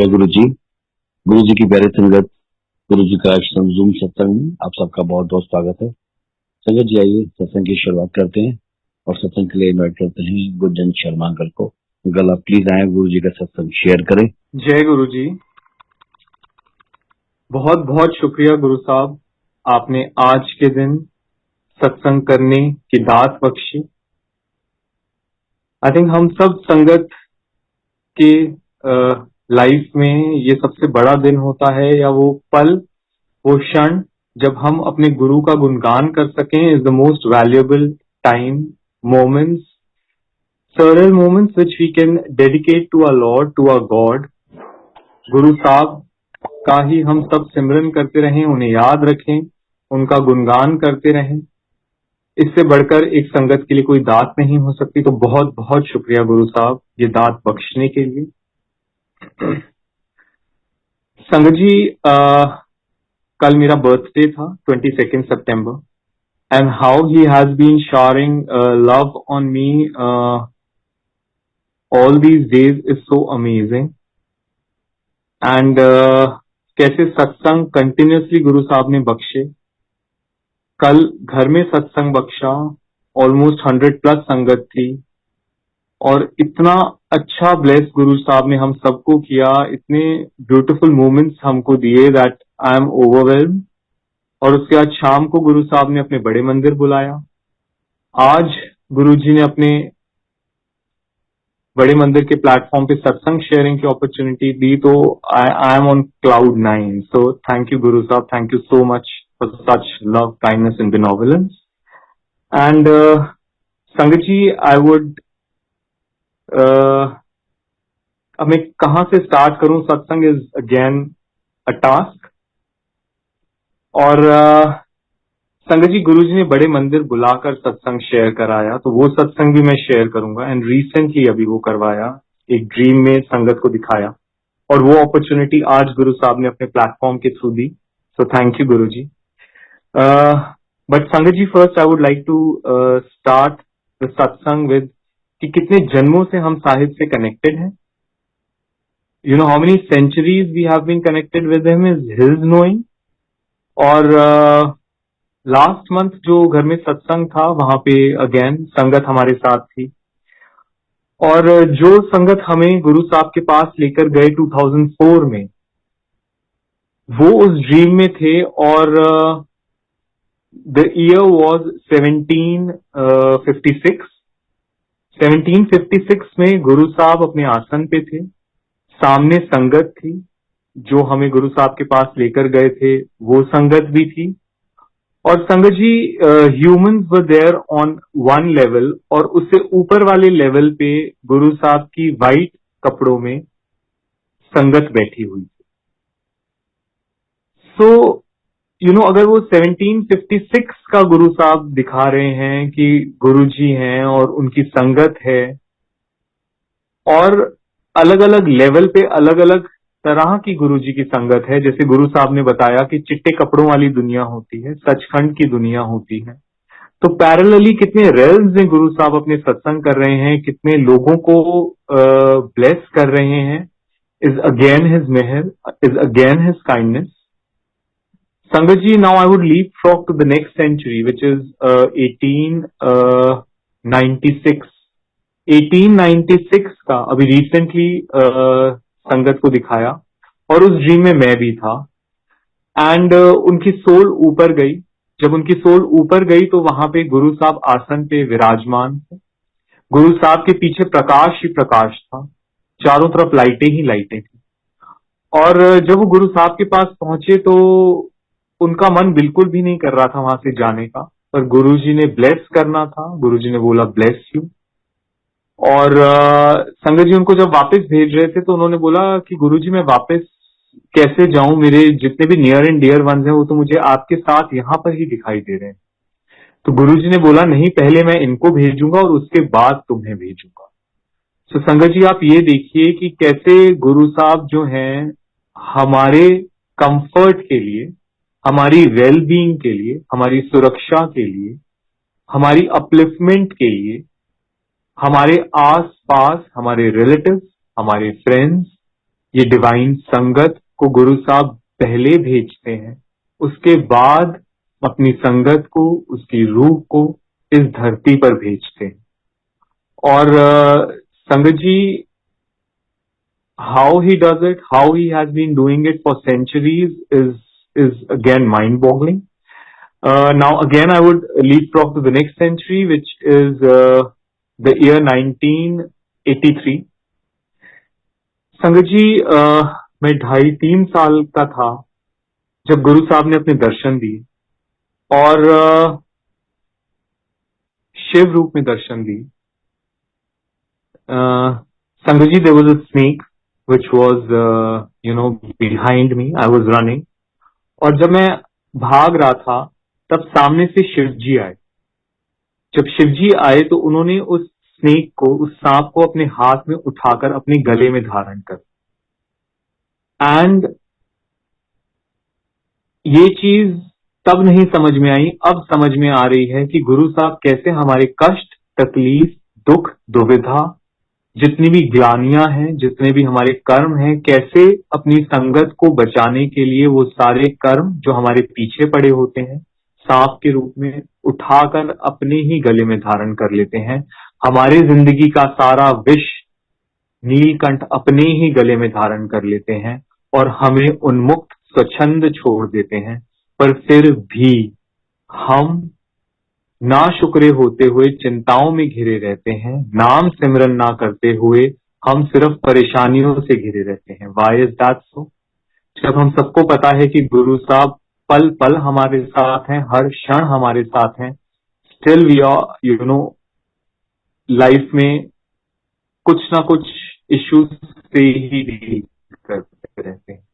गुरु जी। गुरु जी की प्यारी संगत, गुरु जी का जूम सत्संग में आप सबका बहुत बहुत स्वागत है। संगत जी, आइए सत्संग की शुरुआत करते हैं और सत्संग के लिए इन्वाइट करते हैं गुरजन शर्मा अंकल को। अंकल, आप प्लीज आए, गुरु जी का सत्संग शेयर करें। जय गुरु जी। बहुत बहुत शुक्रिया गुरु साहब, आपने आज के दिन सत्संग करने की दात बख्शी। आई थिंक हम सब संगत के लाइफ में ये सबसे बड़ा दिन होता है, या वो पल, वो क्षण जब हम अपने गुरु का गुणगान कर सकें is the most valuable time, moments, सरल moments which we can dedicate to our lord, to our god. Guru Sahab का ही हम सब सिमरन करते रहें, उन्हें याद रखें, उनका गुणगान करते रहें। इससे बढ़कर एक संगत के लिए कोई दात नहीं हो सकती। तो बहुत बहुत शुक्रिया गुरु साहब ये दात बख्शने के लिए। संगत जी, कल मेरा बर्थडे था, 22 सितंबर, and how he has been showering love on me all these days is so amazing. And कैसे सत्संग कंटिन्यूसली गुरु साहब ने बख्शे। कल घर में सत्संग बख्शा, ऑलमोस्ट 100+ संगत थी, और इतना अच्छा ब्लेस गुरु साहब ने हम सबको किया, इतने ब्यूटीफुल मोमेंट्स हमको दिए दैट आई एम ओवरवेल्म। और उसके बाद शाम को गुरु साहब ने अपने बड़े मंदिर बुलाया। आज गुरु जी ने अपने बड़े मंदिर के प्लेटफॉर्म पे सत्संग शेयरिंग की अपॉर्चुनिटी दी, तो I am on cloud 9। So thank you Guru Sahab, thank you so much for such love, kindness and benevolence. And sangat ji, I would अब मैं कहां से स्टार्ट करूं? सत्संग इज अगेन अ टास्क। और संगत जी, गुरु जी ने बड़े मंदिर बुलाकर सत्संग शेयर कराया, तो वो सत्संग भी मैं शेयर करूंगा। एंड रिसेंटली अभी वो करवाया, एक ड्रीम में संगत को दिखाया, और वो अपॉर्चुनिटी आज गुरु साहब ने अपने प्लेटफॉर्म के थ्रू दी। So thank you Guru ji. But sangat ji, first I would like to start the satsang with कि कितने जन्मों से हम साहिब से कनेक्टेड हैं। You know how many centuries we have been connected with him is his knowing. और लास्ट मंथ जो घर में सत्संग था, वहां पे अगेन संगत हमारे साथ थी, और जो संगत हमें गुरु साहब के पास लेकर गए 2004 में, वो उस ड्रीम में थे। और द ईयर वाज 1756। 1756 में गुरु साहब अपने आसन पे थे, सामने संगत थी, जो हमें गुरु साहब के पास लेकर गए थे वो संगत भी थी। और sangat ji, humans were there on one level, और उससे ऊपर वाले लेवल पे गुरु साहब की वाइट कपड़ों में संगत बैठी हुई थी। सो यू नो, अगर वो 1756 का गुरु साहब दिखा रहे हैं कि गुरु जी हैं और उनकी संगत है, और अलग अलग लेवल पे अलग अलग तरह की गुरु जी की संगत है। जैसे गुरु साहब ने बताया कि चिट्टे कपड़ों वाली दुनिया होती है, सचखंड की दुनिया होती है। तो पैरेलली कितने रेल्स में गुरु साहब अपने सत्संग कर रहे हैं, कितने लोगों को ब्लेस कर रहे हैं, इज अगेन हिज मेहर, is again his kindness. Sangat ji, now I would leap frog to the next century which is 1896। 1896 का अभी रिसेंटली संगत को दिखाया, और उस ड्रीम में मैं भी था। एंड उनकी सोल ऊपर गई। जब उनकी सोल ऊपर गई तो वहां पे गुरु साहब आसन पे विराजमान थे। गुरु साहब के पीछे प्रकाश ही प्रकाश था, चारों तरफ लाइटें ही लाइटें थी। और जब वो गुरु साहब के पास पहुंचे तो उनका मन बिल्कुल भी नहीं कर रहा था वहां से जाने का, पर गुरु जी ने ब्लेस करना था। गुरु जी ने बोला ब्लेस यू। और संगत जी उनको जब वापस भेज रहे थे तो उन्होंने बोला कि गुरु जी, मैं वापस कैसे जाऊं? मेरे जितने भी नियर एंड डियर वंस हैं वो तो मुझे आपके साथ यहां पर ही दिखाई दे रहे हैं। तो गुरु जी ने बोला, नहीं, पहले मैं इनको भेजूंगा और उसके बाद तुम्हें भेजूंगा। तो संगत जी, आप ये देखिए कि कैसे गुरु साहब जो हैं हमारे कंफर्ट के लिए, हमारी वेल बीइंग के लिए, हमारी सुरक्षा के लिए, हमारी अपलिफ्टमेंट के लिए, हमारे आस पास हमारे रिलेटिव्स, हमारे फ्रेंड्स, ये डिवाइन संगत को गुरु साहब पहले भेजते हैं, उसके बाद अपनी संगत को, उसकी रूह को इस धरती पर भेजते हैं। और संगत जी, how he does it, how he has been doing it for centuries is again mind-boggling. Now again, I would leapfrog to the next century, which is the year 1983. संगत जी, मैं 2.5-3 साल का था जब गुरु साहब ने अपने दर्शन दिए और शिव रूप में दर्शन दिए। संगत जी, there was a snake which was behind me. I was running, और जब मैं भाग रहा था तब सामने से शिव जी आए। जब शिव जी आए तो उन्होंने उस स्नेक को, उस सांप को अपने हाथ में उठाकर अपने गले में धारण कर, एंड ये चीज तब नहीं समझ में आई, अब समझ में आ रही है कि गुरु साहब कैसे हमारे कष्ट, तकलीफ, दुख, दुविधा, जितनी भी ग्लानियां हैं, जितने भी हमारे कर्म हैं, कैसे अपनी संगत को बचाने के लिए वो सारे कर्म जो हमारे पीछे पड़े होते हैं, सांप के रूप में उठाकर अपने ही गले में धारण कर लेते हैं। हमारी जिंदगी का सारा विष नीलकंठ अपने ही गले में धारण कर लेते हैं और हमें उन्मुक्त स्वच्छंद छोड़ देते हैं। पर फिर भी हम ना शुक्रे होते हुए चिंताओं में घिरे रहते हैं, नाम सिमरन ना करते हुए हम सिर्फ परेशानियों से घिरे रहते हैं। Why is that so? जब हम सबको पता है कि गुरु साहब पल पल हमारे साथ हैं, हर क्षण हमारे साथ हैं, स्टिल वी आर लाइफ में कुछ ना कुछ इश्यूज से ही डील करते रहते हैं।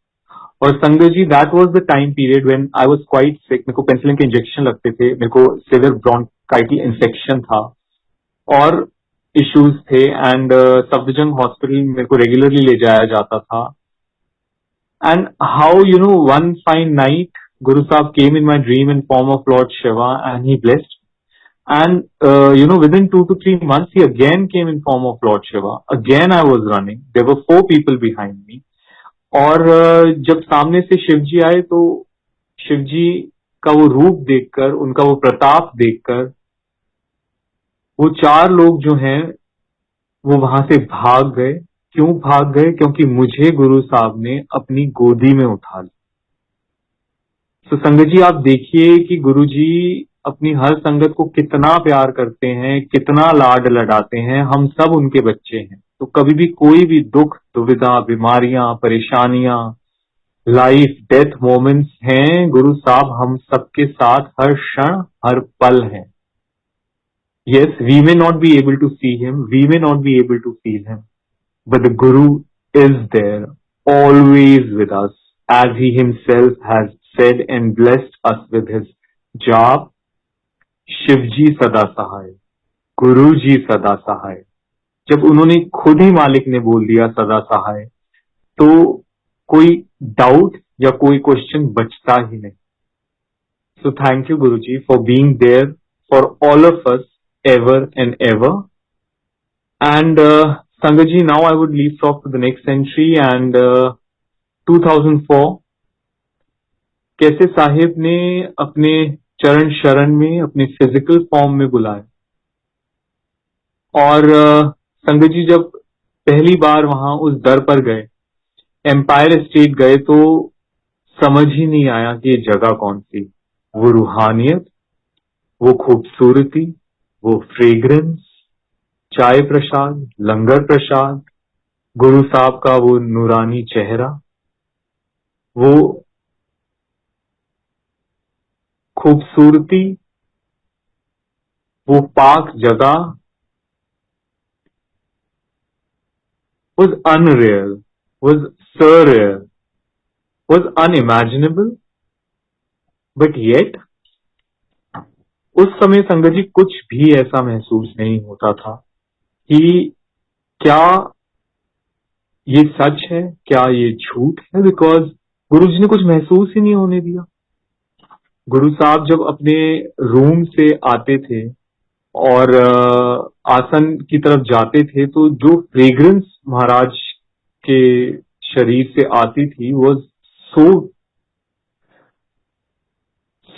और sangat ji, that was the time period when I was quite sick. मेरे को पेनिसिलिन के इंजेक्शन लगते थे, मेरे को सिवियर ब्रोंकाइटिल इन्फेक्शन था और इश्यूज थे, एंड सफदरजंग हॉस्पिटल मेरे को रेगुलरली ले जाया जाता था। And how one fine night Guru Sahab came in my dream in form of lord Shiva and he blessed, and within 2 to 3 months he again came in form of Lord Shiva. Again I was running, there were 4 people behind me, और जब सामने से शिव जी आए तो शिव जी का वो रूप देखकर, उनका वो प्रताप देखकर, वो 4 लोग जो हैं वो वहां से भाग गए। क्यों भाग गए? क्योंकि मुझे गुरु साहब ने अपनी गोदी में उठा लिया। तो संगत जी, आप देखिए कि गुरु जी अपनी हर संगत को कितना प्यार करते हैं, कितना लाड लडाते हैं। हम सब उनके बच्चे हैं, तो कभी भी कोई भी दुख, दुविधा, बीमारियां, परेशानियां, लाइफ डेथ मोमेंट्स हैं, गुरु साहब हम सबके साथ हर क्षण, हर पल हैं। Yes, we may not be able to see him, we may not be able to feel him, but the Guru is there, always with us, as he himself has said and blessed us with his जाप, शिवजी सदा सहाय, गुरु जी सदा सहाय। जब उन्होंने खुद ही मालिक ने बोल दिया सदा सहाय, तो कोई डाउट या कोई क्वेश्चन बचता ही नहीं। सो thank you Guru ji for being there for all of us ever and ever. And Sangat ji, now I would leapfrog to the next century, and 2004 कैसे साहिब ने अपने चरण शरण में अपने फिजिकल फॉर्म में बुलाया। और संगत जी, जब पहली बार वहां उस दर पर गए, एम्पायर स्टेट गए, तो समझ ही नहीं आया कि ये जगह कौन सी। वो रूहानियत, वो खूबसूरती, वो फ्रेग्रेंस, चाय प्रसाद, लंगर प्रसाद, गुरु साहब का वो नूरानी चेहरा, वो खूबसूरती, वो पाक जगह was unreal, was surreal, was unimaginable, but yet उस समय संगत जी कुछ भी ऐसा महसूस नहीं होता था कि क्या ये सच है, क्या ये झूठ है, बिकॉज गुरु जी ने कुछ महसूस ही नहीं होने दिया। गुरु साहब जब अपने रूम से आते थे और आसन की तरफ जाते थे, तो जो फ्रेग्रेंस महाराज के शरीर से आती थी was so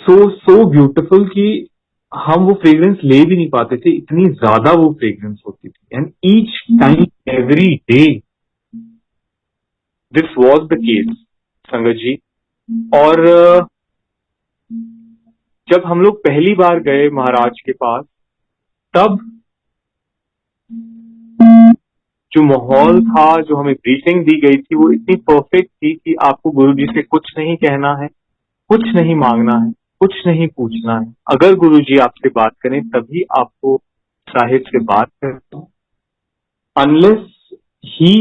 so ब्यूटिफुल कि हम वो फ्रेग्रेंस ले भी नहीं पाते थे, इतनी ज्यादा वो फ्रेग्रेंस होती थी। And each time every day this was the case संगत जी। और जब हम लोग पहली बार गए महाराज के पास, तब जो माहौल था, जो हमें ब्रीफिंग दी गई थी, वो इतनी परफेक्ट थी कि आपको गुरुजी से कुछ नहीं कहना है, कुछ नहीं मांगना है, कुछ नहीं पूछना है। अगर गुरुजी आपसे बात करें तभी आपको साहिब से बात करना। Unless he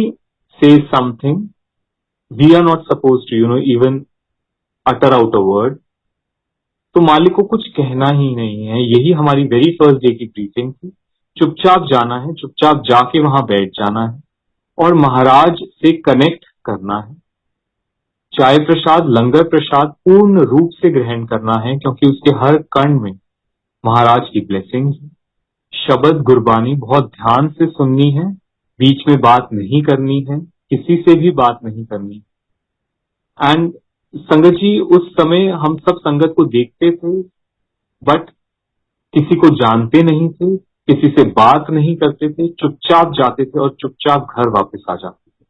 says something, we are not suppose to even utter out a word. तो मालिक को कुछ कहना ही नहीं है। यही हमारी वेरी फर्स्ट डे की ब्रीफिंग थी। चुपचाप जाना है, चुपचाप जाके वहां बैठ जाना है और महाराज से कनेक्ट करना है। चाय प्रसाद, लंगर प्रसाद पूर्ण रूप से ग्रहण करना है, क्योंकि उसके हर कण में महाराज की ब्लेसिंग है। शब्द गुरबानी बहुत ध्यान से सुननी है, बीच में बात नहीं करनी है, किसी से भी बात नहीं करनी। एंड संगत जी, उस समय हम सब संगत को देखते थे, बट किसी को जानते नहीं थे, किसी से बात नहीं करते थे, चुपचाप जाते थे और चुपचाप घर वापस आ जाते थे।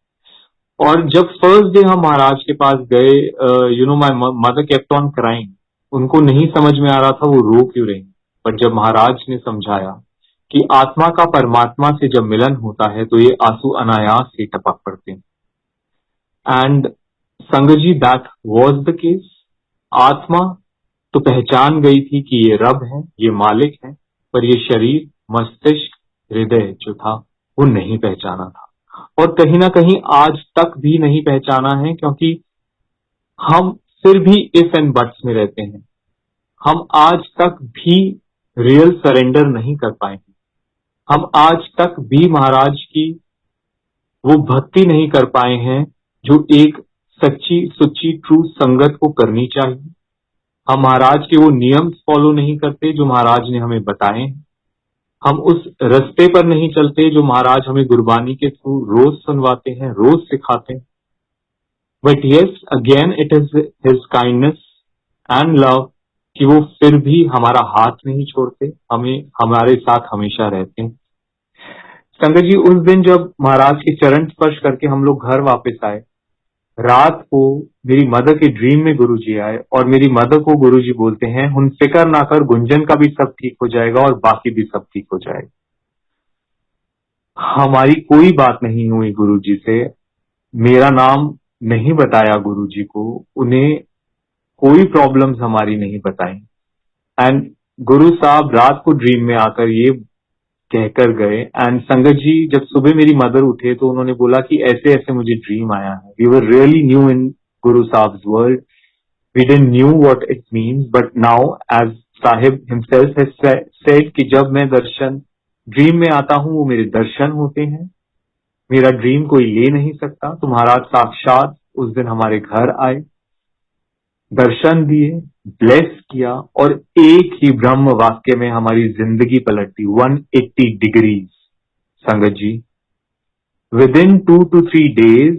और जब फर्स्ट डे हम महाराज के पास गए, my mother kept on crying. उनको नहीं समझ में आ रहा था वो रो क्यों रही। बट जब महाराज ने समझाया कि आत्मा का परमात्मा से जब मिलन होता है तो ये आंसू अनायास से टपक पड़ते हैं। And sangat ji, that was the case. आत्मा तो पहचान गई थी कि ये रब है, ये मालिक है, पर ये शरीर, मस्तिष्क, हृदय जो था वो नहीं पहचाना था। और कहीं ना कहीं आज तक भी नहीं पहचाना है, क्योंकि हम फिर भी इफ एंड बट्स में रहते हैं। हम आज तक भी रियल सरेंडर नहीं कर पाए। हम आज तक भी महाराज की वो भक्ति नहीं कर पाए हैं जो एक सच्ची सुच्ची ट्रू संगत को करनी चाहिए। हम महाराज के वो नियम फॉलो नहीं करते जो महाराज ने हमें बताए हैं। हम उस रास्ते पर नहीं चलते जो महाराज हमें गुरबानी के थ्रू रोज सुनवाते हैं, रोज सिखाते हैं। But yes, again it is his kindness and love कि वो फिर भी हमारा हाथ नहीं छोड़ते, हमें हमारे साथ हमेशा रहते हैं। संगत जी, उस दिन जब महाराज के चरण स्पर्श करके हम लोग घर वापस आए, रात को मेरी मदर के ड्रीम में गुरुजी आए और मेरी मदर को गुरुजी बोलते हैं, हुन फिक्र ना कर, गुंजन का भी सब ठीक हो जाएगा और बाकी भी सब ठीक हो जाएगा। हमारी कोई बात नहीं हुई गुरुजी से, मेरा नाम नहीं बताया गुरुजी को, उन्हें कोई प्रॉब्लम्स हमारी नहीं बताई। एंड गुरु साहब रात को ड्रीम में आकर ये कहकर गए। एंड संगत जी, जब सुबह मेरी मदर उठे तो उन्होंने बोला कि ऐसे ऐसे मुझे ड्रीम आया है। We were really new in Guru Sahab's world, we didn't knew what it means, but now as Sahib himself has said कि जब मैं दर्शन ड्रीम में आता हूं वो मेरे दर्शन होते हैं, मेरा ड्रीम कोई ले नहीं सकता। तो महाराज साक्षात उस दिन हमारे घर आए, दर्शन दिए, ब्लेस किया और एक ही ब्रह्म वाक्य में हमारी जिंदगी पलट दी 180 degrees. Sangat ji, with in 2 to 3 days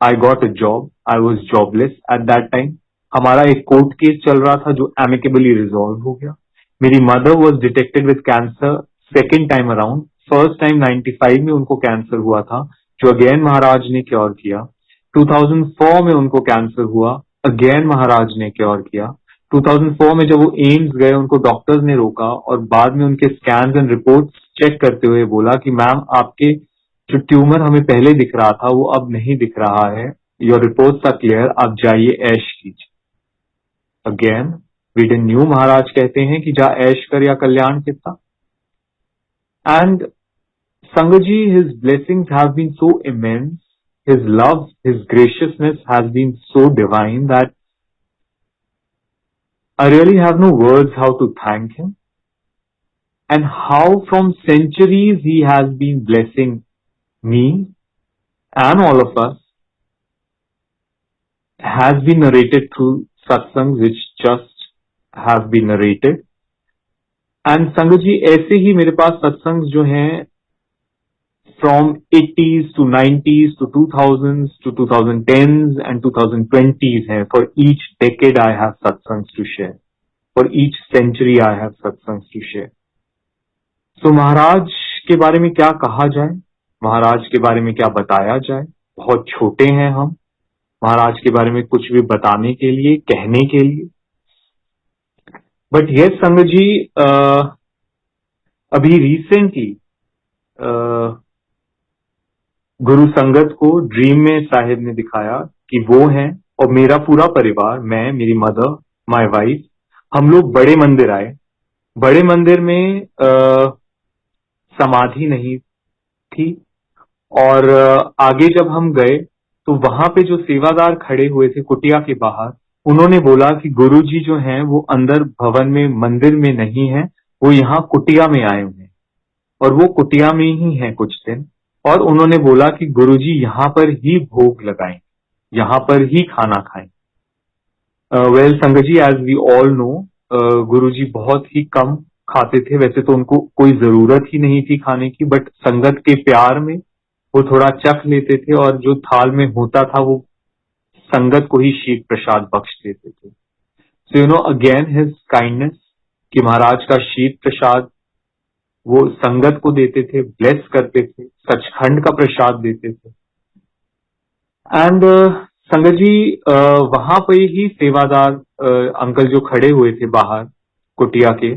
I got a job. I was jobless at that time. हमारा एक कोर्ट केस चल रहा था जो एमिकेबली रिजॉल्व हो गया। मेरी mother was detected with cancer second time around. First time 95 में उनको कैंसर हुआ था, जो अगेन महाराज ने क्योर किया। 2004 में उनको कैंसर हुआ, अगेन महाराज ने क्योर किया। 2004 में जब वो एम्स गए, उनको डॉक्टर्स ने रोका और बाद में उनके स्कैन्स एंड रिपोर्ट्स चेक करते हुए बोला कि मैम, आपके जो ट्यूमर हमें पहले दिख रहा था वो अब नहीं दिख रहा है, योर रिपोर्ट्स आर क्लियर, आप जाइए ऐश कीजिए। अगेन वी डिडंट न्यू, महाराज कहते हैं कि जा ऐश कर या कल्याण कितना। And sangat ji, his blessings have been so immense, his love, his graciousness has been so divine that I really have no words how to thank him, and how from centuries he has been blessing me and all of us has been narrated through satsangs which just have been narrated. And संगत जी, ऐसे ही मेरे पास सत्संग जो हैं from 80s to 90s to 2000s to 2010s and 2020s हैं. For each decade I have satsangs to share. For each century I have satsangs to share. So महाराज के बारे में क्या कहा जाए, महाराज के बारे में क्या बताया जाए. बहुत छोटे हैं हम महाराज के बारे में कुछ भी बताने के लिए, कहने के लिए. बट यस संगत जी, अभी रिसेंटली गुरु संगत को ड्रीम में साहिब ने दिखाया कि वो हैं और मेरा पूरा परिवार, मैं, मेरी मदर, माय वाइफ, हम लोग बड़े मंदिर आए. बड़े मंदिर में समाधि नहीं थी और आगे जब हम गए तो वहां पे जो सेवादार खड़े हुए थे कुटिया के बाहर, उन्होंने बोला कि गुरुजी जो हैं वो अंदर भवन में, मंदिर में नहीं है, वो यहाँ कुटिया में आए हुए हैं और वो कुटिया में ही हैं कुछ दिन. और उन्होंने बोला कि गुरुजी यहाँ पर ही भोग लगाएं, यहाँ पर ही खाना खाएं. वेल संगत जी, एज वी ऑल नो, गुरुजी बहुत ही कम खाते थे. वैसे तो उनको कोई जरूरत ही नहीं थी खाने की, बट संगत के प्यार में वो थोड़ा चख लेते थे और जो थाल में होता था वो संगत को ही शीत प्रसाद बख्श देते थे. So you know again his kindness कि महाराज का शीत प्रसाद वो संगत को देते थे, ब्लेस करते थे, सचखंड का प्रसाद देते थे. एंड संगत जी, वहां पे ही सेवादार अंकल जो खड़े हुए थे बाहर कुटिया के,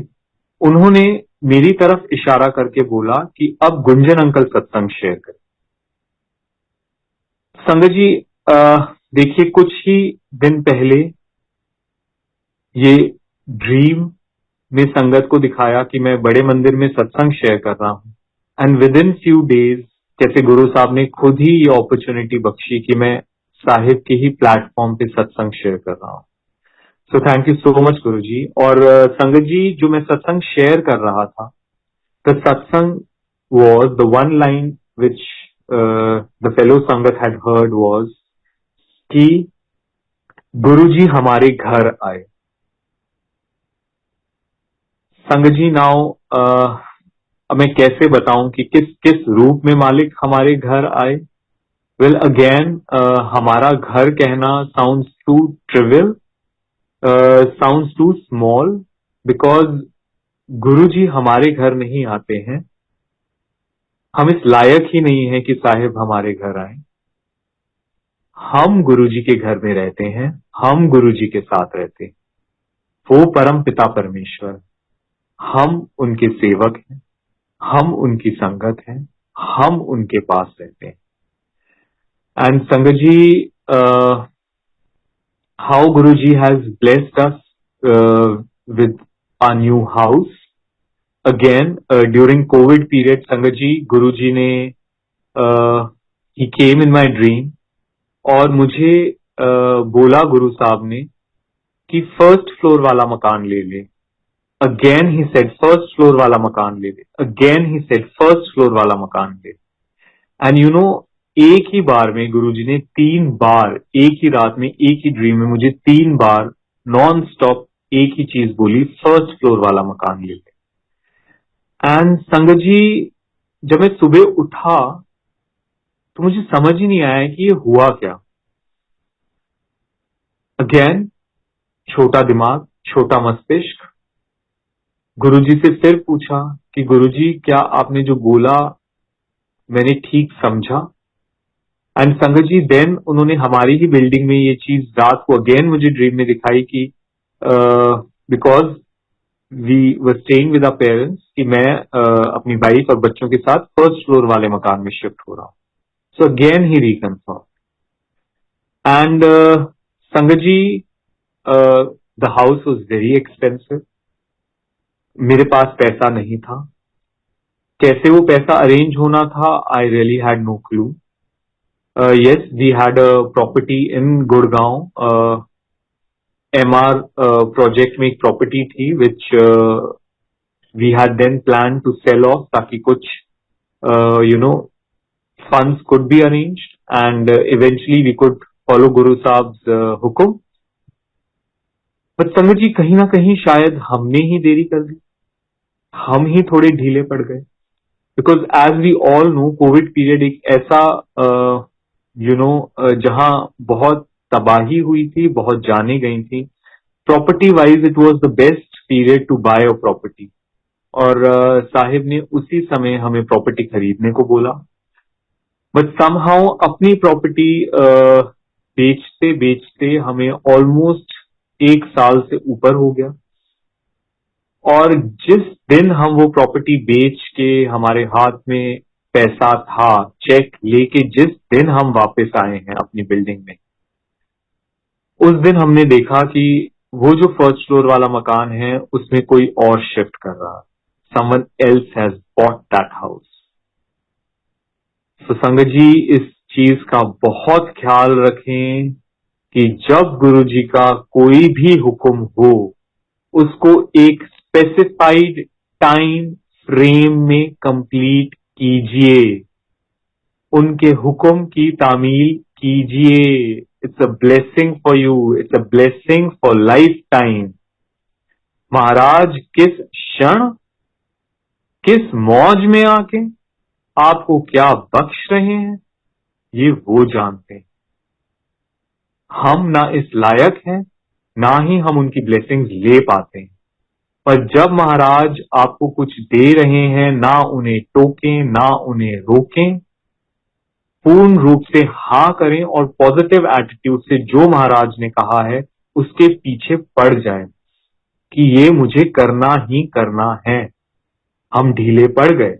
उन्होंने मेरी तरफ इशारा करके बोला कि अब गुंजन अंकल सत्संग शेयर करें. संगत जी, देखिए कुछ ही दिन पहले ये ड्रीम में संगत को दिखाया कि मैं बड़े मंदिर में सत्संग शेयर कर रहा हूं. And with in few days जैसे गुरु साहब ने खुद ही ये अपॉर्चुनिटी बख्शी कि मैं साहिब के ही प्लेटफॉर्म पे सत्संग शेयर कर रहा हूं. सो थैंक यू सो मच गुरु जी. और संगत जी, जो मैं सत्संग शेयर कर रहा था, द सत्संग was the one line which the fellow संगत हैड हर्ड वॉज कि गुरु जी हमारे घर आए. संगत जी, नाउ अब मैं कैसे बताऊं कि किस किस रूप में मालिक हमारे घर आए. वेल अगेन, हमारा घर कहना sounds too trivial, sounds too small, because Guru ji हमारे घर नहीं आते हैं. हम इस लायक ही नहीं है कि साहिब हमारे घर आए. हम गुरु जी के घर में रहते हैं, हम गुरु जी के साथ रहते हैं. वो परम पिता परमेश्वर, हम उनके सेवक हैं, हम उनकी संगत हैं, हम उनके पास रहते हैं. And sangat ji, how Guru ji has blessed us with a new house. Again during Covid period sangat ji, गुरु जी ने ही केम इन माई ड्रीम और मुझे बोला गुरु साहब ने कि फर्स्ट फ्लोर वाला मकान ले ले. Again he said first floor वाला मकान ले ले. Again he said first floor वाला मकान ले. एंड यू नो, एक ही बार में गुरुजी ने 3 बार, एक ही रात में, एक ही ड्रीम में मुझे 3 बार नॉन स्टॉप एक ही चीज बोली, फर्स्ट फ्लोर वाला मकान ले ले. एंड संगत जी, जब मैं सुबह उठा तो मुझे समझ ही नहीं आया कि ये हुआ क्या. अगेन छोटा दिमाग, छोटा मस्तिष्क. गुरुजी से फिर पूछा कि गुरुजी क्या आपने जो बोला मैंने ठीक समझा. एंड संगत जी, देन उन्होंने हमारी ही बिल्डिंग में ये चीज रात को अगेन मुझे ड्रीम में दिखाई कि because we were staying with our parents कि मैं अपनी वाइफ और बच्चों के साथ फर्स्ट फ्लोर वाले मकान में शिफ्ट हो रहा हूं. So again he reconfirm. And sangat ji, the house was very expensive. मेरे पास पैसा नहीं था. कैसे वो पैसा अरेंज होना था, I really had no clue. Yes, we had a property in Gurgaon. MR project में एक प्रॉपर्टी थी which we had then plan to sell off ताकि कुछ you know funds could be arranged and eventually we could follow Guru साहब्स हुक्म. But sangat जी, कहीं ना कहीं शायद हमने ही देरी कर दी, हम ही थोड़े ढीले पड़ गए. Because as we all know covid period एक ऐसा जहां बहुत तबाही हुई थी, बहुत जाने गई थी। Property wise it was the best period to buy a property. और साहिब ने उसी समय हमें प्रॉपर्टी खरीदने को बोला। बट समहाउ अपनी प्रॉपर्टी बेचते बेचते हमें ऑलमोस्ट 1 साल से ऊपर हो गया। और जिस दिन हम वो प्रॉपर्टी बेच के हमारे हाथ में पैसा था, चेक लेके जिस दिन हम वापस आए हैं अपनी बिल्डिंग में, उस दिन हमने देखा कि वो जो फर्स्ट फ्लोर वाला मकान है उसमें कोई और शिफ्ट कर रहा है। Someone else has bought that house. तो संगत जी, इस चीज का बहुत ख्याल रखें कि जब गुरु जी का कोई भी हुक्म हो, उसको एक स्पेसिफाइड टाइम फ्रेम में कंप्लीट कीजिए, उनके हुक्म की तामील कीजिए। It's a blessing for you, it's a blessing for life time. महाराज किस क्षण, किस मौज में आके आपको क्या बख्श रहे हैं, ये वो जानते हैं। हम ना इस लायक हैं, ना ही हम उनकी ब्लेसिंग्स ले पाते हैं। पर जब महाराज आपको कुछ दे रहे हैं, ना उन्हें टोकें, ना उन्हें रोकें, पूर्ण रूप से हाँ करें और पॉजिटिव एटीट्यूड से जो महाराज ने कहा है उसके पीछे पड़ जाए कि ये मुझे करना ही करना है। हम ढीले पड़ गए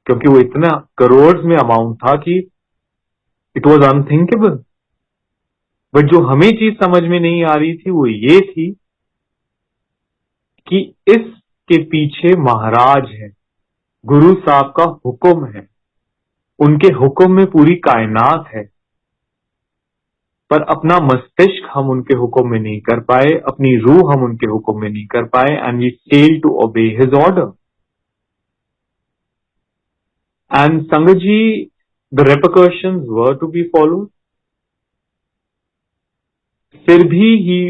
क्योंकि वो इतना करोड़ में अमाउंट था कि इट वॉज अनथिंकेबल। बट जो हमें चीज समझ में नहीं आ रही थी वो ये थी कि इसके पीछे महाराज है, गुरु साहब का हुक्म है, उनके हुक्म में पूरी कायनात है। पर अपना मस्तिष्क हम उनके हुक्म में नहीं कर पाए, अपनी रूह हम उनके हुक्म में नहीं कर पाए, and we fail to obey his order. And sangat ji, the repercussions were to be followed. फिर भी ही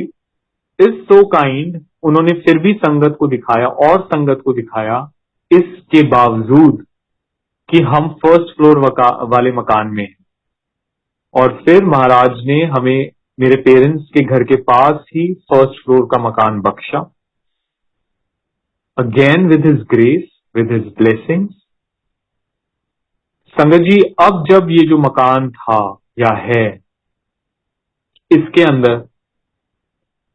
इज सो काइंड, उन्होंने फिर भी संगत को दिखाया और संगत को दिखाया, इसके बावजूद कि हम फर्स्ट फ्लोर वाले मकान में हैं। और फिर महाराज ने हमें मेरे पेरेंट्स के घर के पास ही फर्स्ट फ्लोर का मकान बख्शा, again with his grace, with his blessings. संगत जी, अब जब ये जो मकान था या है, इसके अंदर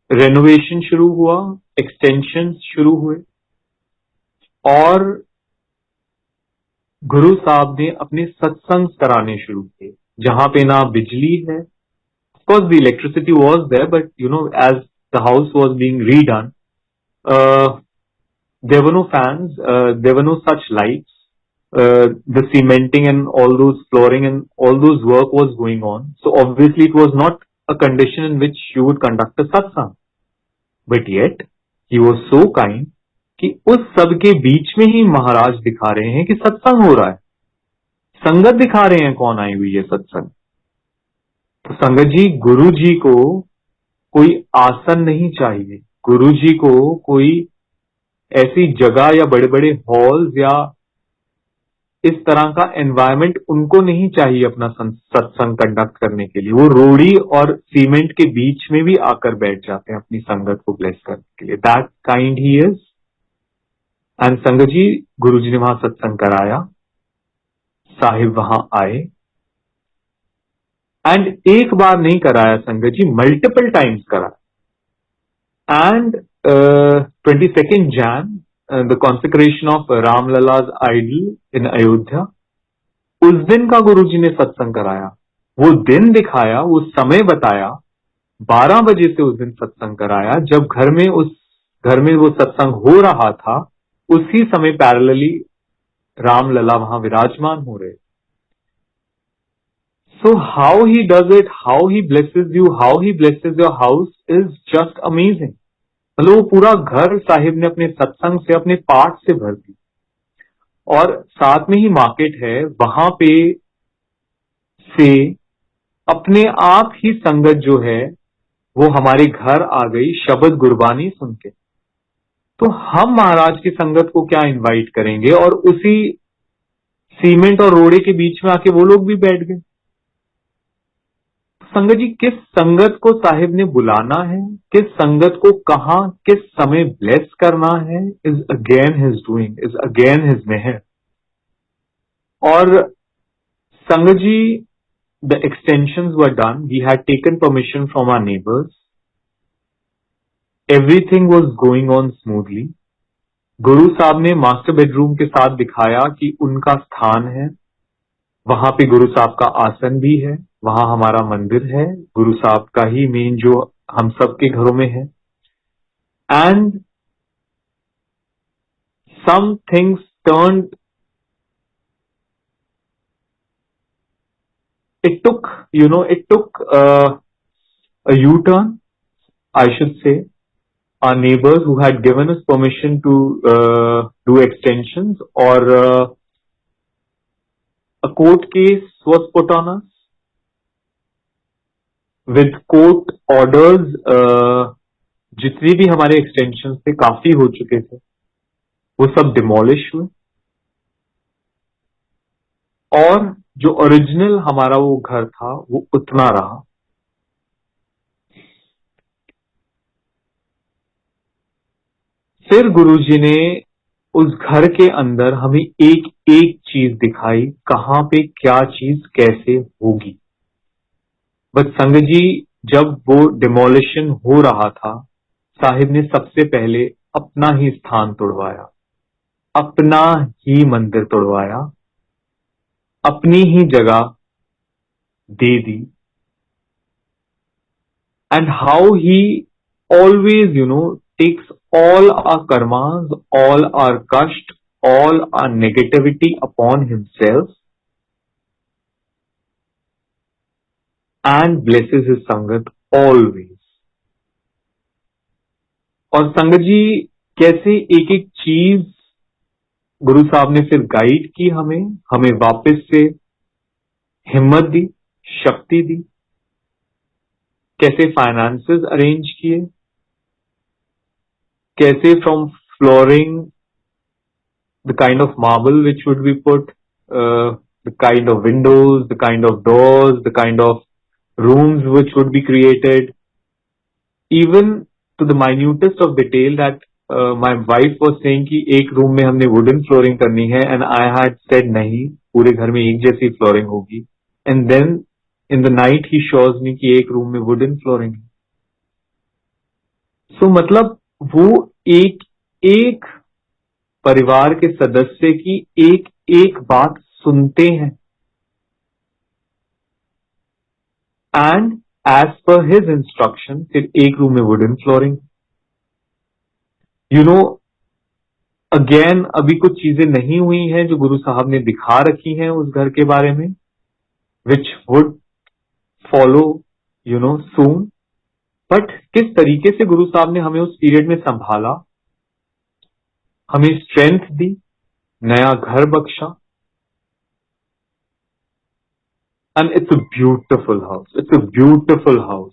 रेनोवेशन शुरू हुआ, एक्सटेंशन शुरू हुए, और गुरु साहब ने अपने सत्संग कराने शुरू किए, जहां पे ना बिजली है। Of course, the electricity was there, but as the house was being redone, there were no fans, there were no such lights. The cementing and all those flooring and all those work was going on. So obviously, it was not a condition in which you would conduct a satsang. But yet, he was so kind कि उस सब के बीच में ही महाराज दिखा रहे हैं कि सत्संग हो रहा है, संगत दिखा रहे हैं कौन आई हुई है सत्संग। तो संगत जी, गुरु जी को कोई आसन नहीं चाहिए, गुरु जी को कोई ऐसी जगह या बड़े बड़े हॉल्स या इस तरह का एनवायरनमेंट उनको नहीं चाहिए अपना सत्संग कंडक्ट करने के लिए। वो रोड़ी और सीमेंट के बीच में भी आकर बैठ जाते हैं अपनी संगत को ब्लेस करने के लिए। That kind he is. And sangat ji, गुरु जी ने वहां सत्संग कराया, साहिब वहां आए, एंड एक बार नहीं कराया संगत जी, मल्टीपल टाइम्स कराया। And 22 Jan, the consecration of Ramlalla's idol in Ayodhya, उस दिन का गुरु जी ने सत्संग कराया, वो दिन दिखाया, वो समय बताया। 12 बजे से उस दिन सत्संग कराया। जब घर में वो सत्संग हो रहा था, उसी समय पैरेलली रामलला वहां विराजमान हो रहे। So how he does it, how he blesses you, how he blesses your house is just amazing. मतलब वो पूरा घर साहिब ने अपने सत्संग से, अपने पाठ से भर दी। और साथ में ही मार्केट है, वहां पे से अपने आप ही संगत जो है वो हमारे घर आ गई शब्द गुरबानी सुन के। तो हम महाराज की संगत को क्या इनवाइट करेंगे, और उसी सीमेंट और रोड़े के बीच में आके वो लोग भी बैठ गए। संगत जी, किस संगत को साहिब ने बुलाना है, किस संगत को कहां किस समय ब्लेस करना है, is again his doing, is again his मेहर। और संगत जी, the extensions were done. We had taken permission from our neighbors. Everything was going on smoothly. गुरु साहब ने मास्टर बेडरूम के साथ दिखाया कि उनका स्थान है, वहां पे गुरु साहब का आसन भी है, वहां हमारा मंदिर है, गुरु साहब का ही मेन जो हम सबके घरों में है। And some things turn, it took, it took a U-turn, I should say. Our neighbors who had given us permission to do extensions, or a court case was put on us with court orders. जितने भी हमारे extensions थे, काफी हो चुके थे, वो सब demolish हुए, और जो ओरिजिनल हमारा वो घर था वो उतना रहा। फिर गुरुजी ने उस घर के अंदर हमें एक एक चीज दिखाई, कहां पे क्या चीज कैसे होगी। बट संगत जी, जब वो डिमोलिशन हो रहा था, साहिब ने सबसे पहले अपना ही स्थान तोड़वाया, अपना ही मंदिर तोड़वाया, अपनी ही जगह दे दी। And how he always, takes all our karmas, all our kashta, all our negativity upon himself and blesses his sangat always. और संगत जी, कैसे एक एक चीज गुरु साहब ने फिर गाइड की, हमें वापस से हिम्मत दी, शक्ति दी, कैसे फाइनेंसेस अरेंज किए, कैसे from flooring, the kind of marble which would be put, the kind of windows, the kind of doors, the kind of rooms which would be created, even to the minutest of detail that my wife was saying कि एक room में हमने wooden flooring करनी है, and I had said नहीं, पूरे घर में एक जैसी flooring होगी, and then in the night he shows me कि एक रूम में wooden flooring है। So मतलब वो एक एक परिवार के सदस्य की एक एक बात सुनते हैं, and as per his instruction फिर एक रूम में वुडन फ्लोरिंग। अगेन अभी कुछ चीजें नहीं हुई हैं जो गुरु साहब ने दिखा रखी हैं उस घर के बारे में, which would follow soon. But किस तरीके से गुरु साहब ने हमें उस पीरियड में संभाला, हमें स्ट्रेंथ दी, नया घर बख्शा, and it's a beautiful house, it's a beautiful house.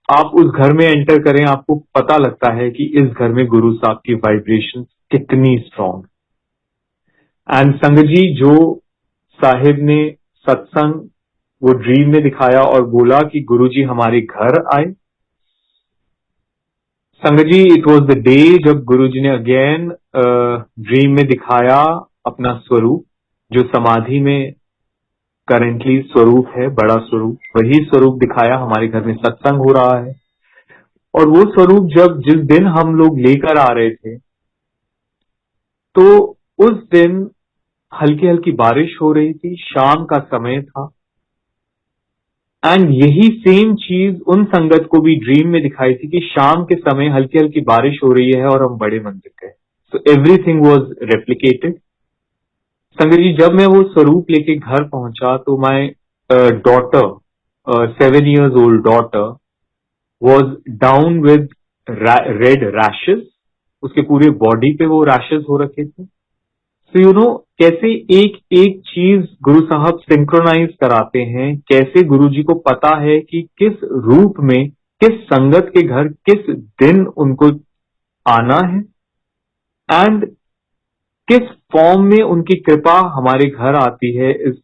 आप उस घर में एंटर करें, आपको पता लगता है कि इस घर में गुरु साहब की वाइब्रेशन कितनी स्ट्रांग। एंड संगत जी, जो साहिब ने सत्संग वो ड्रीम में दिखाया और बोला कि गुरु जी हमारे घर आए, संगत जी, इट वॉज द डे जब गुरु जी ने अगेन ड्रीम में दिखाया अपना स्वरूप, जो समाधि में करेंटली स्वरूप है, बड़ा स्वरूप, वही स्वरूप दिखाया। हमारे घर में सत्संग हो रहा है, और वो स्वरूप जब जिस दिन हम लोग लेकर आ रहे थे, तो उस दिन हल्की हल्की बारिश हो रही थी, शाम का समय था, एंड यही सेम चीज उन संगत को भी ड्रीम में दिखाई थी कि शाम के समय हल्की हल्की बारिश हो रही है और हम बड़े मंदिर गए। So everything was replicated. संगत जी, जब मैं वो स्वरूप लेके घर पहुंचा तो my daughter, 7 years old daughter, was down with red rashes. उसके पूरे बॉडी पे वो रैशेस हो रखे थे। सो कैसे एक एक चीज गुरु साहब सिंक्रोनाइज कराते हैं, कैसे गुरु जी को पता है कि किस रूप में, किस संगत के घर किस दिन उनको आना है। एंड किस फॉर्म में उनकी कृपा हमारे घर आती है, इस